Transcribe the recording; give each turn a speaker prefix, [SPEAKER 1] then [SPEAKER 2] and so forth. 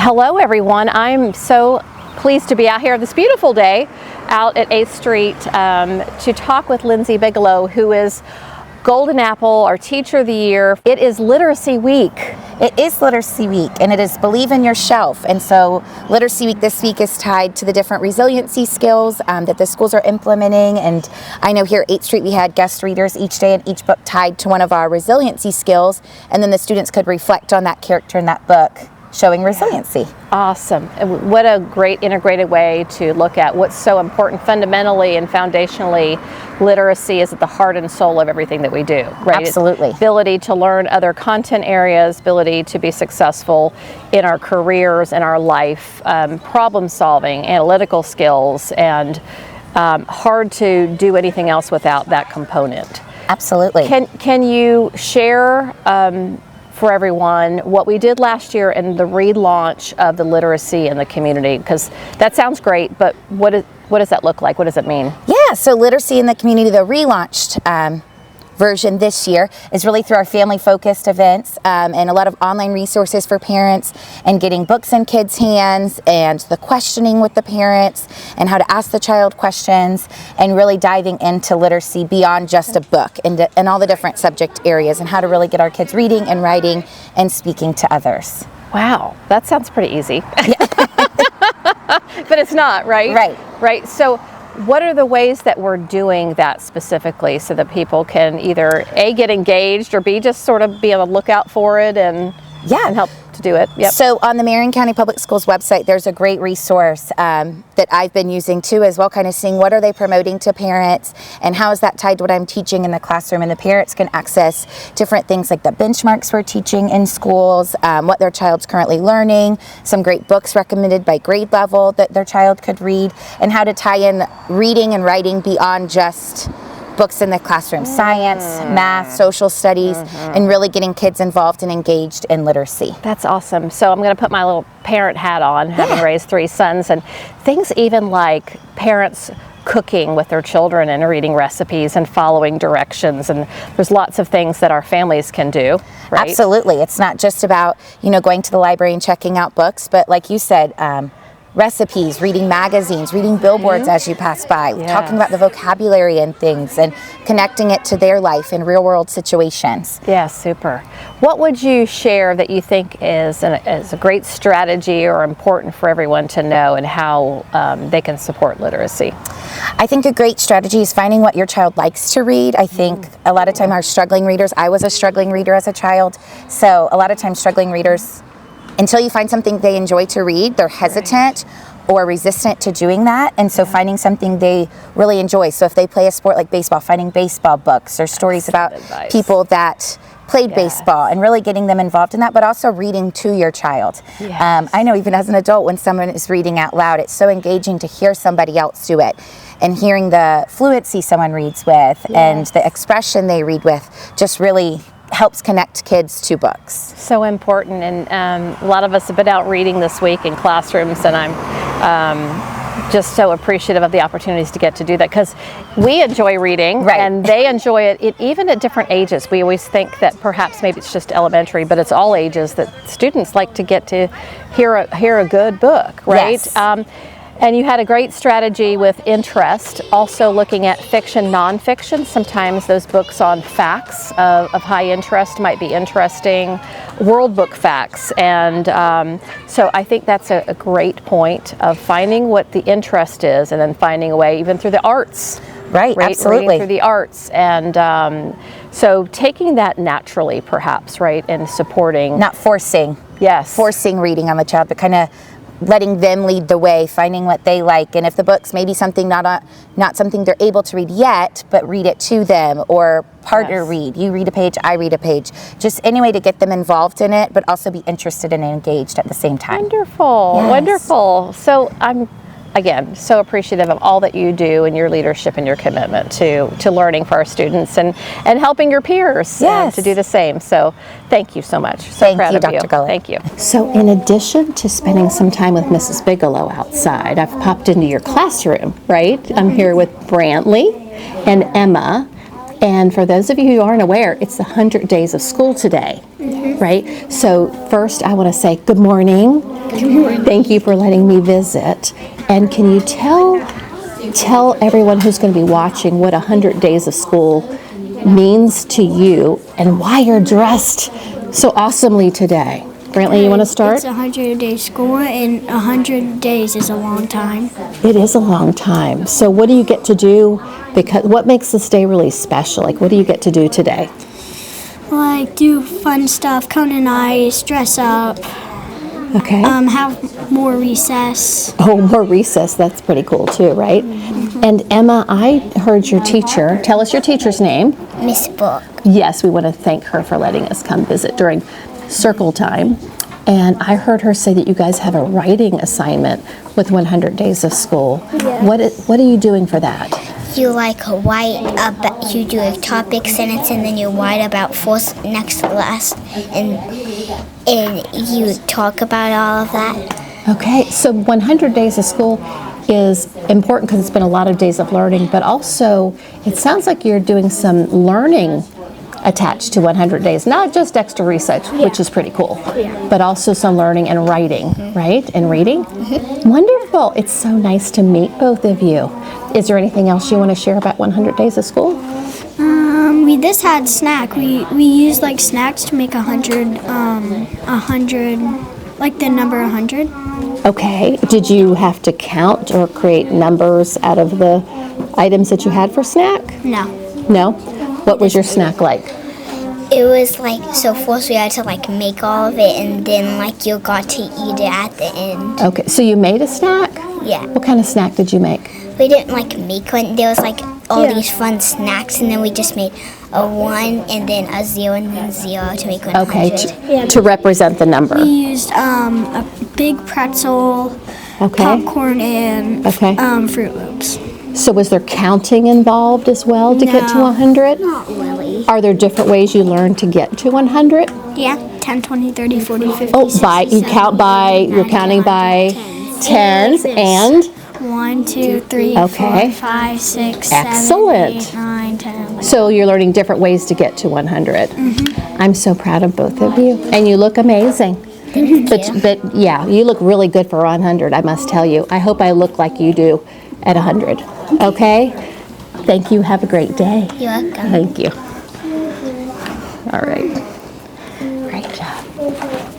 [SPEAKER 1] Hello everyone, I'm so pleased to be out here this beautiful day out at 8th Street to talk with Lindsay Bigelow, who is Golden Apple, our Teacher of the Year. It is Literacy Week.
[SPEAKER 2] It is Literacy Week, and it is Believe in Your Shelf. And so Literacy Week this week is tied to the different resiliency skills that the schools are implementing. And I know here at 8th Street we had guest readers each day, and each book tied to one of our resiliency skills. And then the students could reflect on that character in that book, showing resiliency.
[SPEAKER 1] Awesome. What a great integrated way to look at what's so important fundamentally and foundationally. Literacy is at the heart and soul of everything that we do, right?
[SPEAKER 2] Absolutely.
[SPEAKER 1] Ability to learn other content areas, ability to be successful in our careers, in our life, problem solving, analytical skills, and hard to do anything else without that component.
[SPEAKER 2] Absolutely.
[SPEAKER 1] Can you share for everyone what we did last year in the relaunch of the literacy in the community? Because that sounds great, but what does that look like? What does it mean?
[SPEAKER 2] Yeah, so Literacy in the Community, the relaunched version this year, is really through our family-focused events and a lot of online resources for parents, and getting books in kids' hands, and the questioning with the parents, and how to ask the child questions, and really diving into literacy beyond just a book, and all the different subject areas, and how to really get our kids reading and writing and speaking to others.
[SPEAKER 1] Wow, that sounds pretty easy. But it's not, right?
[SPEAKER 2] Right.
[SPEAKER 1] Right. So what are the ways that we're doing that specifically so that people can either A, get engaged, or B, just sort of be on the lookout for it and help to do it? Yep.
[SPEAKER 2] So on the Marion County Public Schools website, there's a great resource that I've been using too as well, kind of seeing what are they promoting to parents and how is that tied to what I'm teaching in the classroom. And the parents can access different things like the benchmarks we're teaching in schools, what their child's currently learning, some great books recommended by grade level that their child could read, and how to tie in reading and writing beyond just books in the classroom, science, math, social studies, and really getting kids involved and engaged in literacy.
[SPEAKER 1] That's awesome. So I'm going to put my little parent hat on, having raised 3 sons, and things even like parents cooking with their children and reading recipes and following directions, and there's lots of things that our families can do, right?
[SPEAKER 2] Absolutely. It's not just about, going to the library and checking out books, but like you said, recipes, reading magazines, reading billboards as you pass by, talking about the vocabulary and things, and connecting it to their life in real world situations.
[SPEAKER 1] Yeah, super. What would you share that you think is a great strategy or important for everyone to know, and how they can support literacy?
[SPEAKER 2] I think a great strategy is finding what your child likes to read. I think a lot of time our struggling readers, I was a struggling reader as a child, so a lot of times struggling readers, until you find something they enjoy to read, they're hesitant or resistant to doing that. And so finding something they really enjoy. So if they play a sport like baseball, finding baseball books or stories about people that played baseball, and really getting them involved in that, but also reading to your child. I know even as an adult, when someone is reading out loud, it's so engaging to hear somebody else do it. And hearing the fluency someone reads with and the expression they read with just really helps connect kids to books.
[SPEAKER 1] So important. And a lot of us have been out reading this week in classrooms, and I'm just so appreciative of the opportunities to get to do that, because we enjoy reading and they enjoy it even at different ages. We always think that perhaps maybe it's just elementary, but it's all ages that students like to get to hear a good book, right?
[SPEAKER 2] Yes.
[SPEAKER 1] And you had a great strategy with interest, also looking at fiction, nonfiction. Sometimes those books on facts of high interest might be interesting, world book facts. And so I think that's a great point of finding what the interest is, and then finding a way, even through the arts.
[SPEAKER 2] Right, absolutely.
[SPEAKER 1] Reading through the arts. And so taking that naturally, perhaps, right, and supporting.
[SPEAKER 2] Not forcing.
[SPEAKER 1] Yes.
[SPEAKER 2] Forcing reading on the child, but kind of letting them lead the way, finding what they like, and if the book's maybe something not something they're able to read yet, but read it to them, or partner read. You read a page, I read a page. Just any way to get them involved in it, but also be interested and engaged at the same time.
[SPEAKER 1] Wonderful, wonderful. So I'm, again, so appreciative of all that you do and your leadership and your commitment to learning for our students, and helping your peers to do the same. So thank you so much. So proud of you,
[SPEAKER 2] Dr. Gullett.
[SPEAKER 1] Thank you. So in addition to spending some time with Mrs. Bigelow outside, I've popped into your classroom, right? I'm here with Brantley and Emma. And for those of you who aren't aware, it's the 100 days of school today, right? So first I want to say good morning.
[SPEAKER 3] Good morning.
[SPEAKER 1] Thank you for letting me visit. And can you tell everyone who's going to be watching what 100 days of school means to you and why you're dressed so awesomely today? Brantley, you want to start?
[SPEAKER 3] It's 100-day school, and 100 days is a long time.
[SPEAKER 1] It is a long time. So what do you get to do? Because what makes this day really special? Like, what do you get to do today?
[SPEAKER 3] Like, do fun stuff, cone and ice, dress up,
[SPEAKER 1] Okay.
[SPEAKER 3] have more recess.
[SPEAKER 1] Oh, more recess. That's pretty cool too, right? Mm-hmm. And Emma, I heard your teacher. Tell us your teacher's name.
[SPEAKER 4] Miss Book.
[SPEAKER 1] Yes, we want to thank her for letting us come visit during circle time. And I heard her say that you guys have a writing assignment with 100 days of school.
[SPEAKER 3] Yeah.
[SPEAKER 1] What are you doing for that?
[SPEAKER 4] You you do a topic sentence and then you write about next to last and you talk about all of that.
[SPEAKER 1] Okay, so 100 days of school is important because it's been a lot of days of learning, but also it sounds like you're doing some learning attached to 100 days, not just extra research, which is pretty cool, but also some learning and writing, right? And reading? Wonderful. It's so nice to meet both of you. Is there anything else you want to share about 100 days of school?
[SPEAKER 3] We just had snack. We used like snacks to make 100, like the number 100.
[SPEAKER 1] Okay. Did you have to count or create numbers out of the items that you had for snack?
[SPEAKER 3] No.
[SPEAKER 1] No? What was your snack like?
[SPEAKER 4] It was like, so first we had to like make all of it and then like you got to eat it at the end.
[SPEAKER 1] Okay, so you made a snack?
[SPEAKER 4] Yeah.
[SPEAKER 1] What kind of snack did you make?
[SPEAKER 4] We didn't like make one. There was like all these fun snacks and then we just made a 1 and then a 0 and then 0 to make 100.
[SPEAKER 1] Okay, to represent the number.
[SPEAKER 3] We used a big pretzel,
[SPEAKER 1] Okay.
[SPEAKER 3] popcorn, and
[SPEAKER 1] Okay.
[SPEAKER 3] Fruit Loops.
[SPEAKER 1] So was there counting involved as well to get to
[SPEAKER 3] No.
[SPEAKER 1] 100?
[SPEAKER 3] Not really.
[SPEAKER 1] Are there different ways you learn to get to 100?
[SPEAKER 3] Yeah, 10, 20, 30, 40, 50,
[SPEAKER 1] Oh,
[SPEAKER 3] 60,
[SPEAKER 1] you
[SPEAKER 3] 70,
[SPEAKER 1] count by,
[SPEAKER 3] 80,
[SPEAKER 1] you're
[SPEAKER 3] 90,
[SPEAKER 1] counting by
[SPEAKER 3] 100,
[SPEAKER 1] tens
[SPEAKER 3] Like this.
[SPEAKER 1] and?
[SPEAKER 3] 1, 2, 3,
[SPEAKER 1] Okay.
[SPEAKER 3] 4, 5, 6,
[SPEAKER 1] Excellent.
[SPEAKER 3] 7, 8, 9, 10, 11.
[SPEAKER 1] So you're learning different ways to get to 100. I'm so proud of both of you. And you look amazing. But yeah, you look really good for 100, I must tell you. I hope I look like you do at 100. Okay? Thank you. Have a great day.
[SPEAKER 4] You're welcome.
[SPEAKER 1] Thank you. All right. Great job.